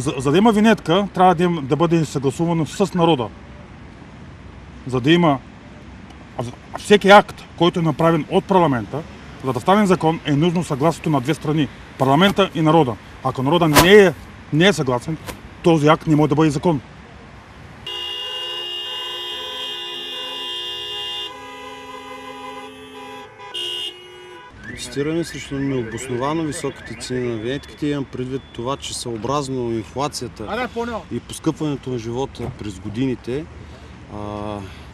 За да има винетка, трябва да бъде съгласувано с народа. За да има всеки акт, който е направен от парламента, за да стане закон, е нужно съгласието на две страни – парламента и народа. Ако народа не е съгласен, този акт не може да бъде закон. Протестиране срещу необосновано високите цени на винетките имам предвид това, че съобразно инфлацията и поскъпването на живота през годините,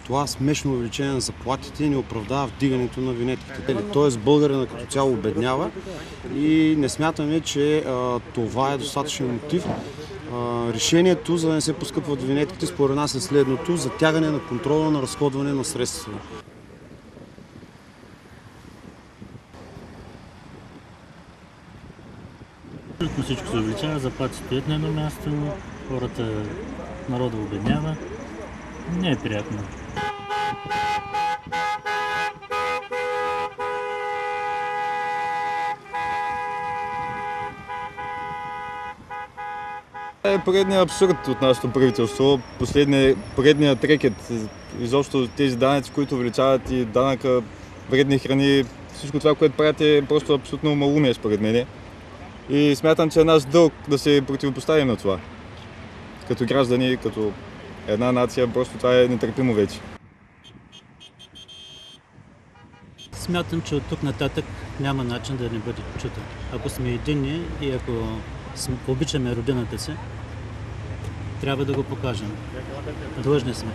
това смешно увеличение на заплатите не оправдава вдигането на винетките. Тоест българина като цяло обеднява и не смятаме, че това е достатъчен мотив. Решението, за да не се поскъпват винетките, според нас е следното: затягане на контрола на разходване на средства. Абсолютно всичко се увеличава, заплати стоят на едно място, народа обеднява. Не е приятно. Е поредният абсурд от нашето правителство. Поредният трекет. Изобщо тези данъци, които увеличават и данъка, вредни храни, всичко това, което правят, е просто абсолютно малумие според мен. И смятам, че е наш дълг да се противопоставим на това. Като граждани, като една нация, просто това е нетърпимо вече. Смятам, че от тук нататък няма начин да не бъде чута. Ако сме единни и ако обичаме родината си, трябва да го покажем. Длъжни сме.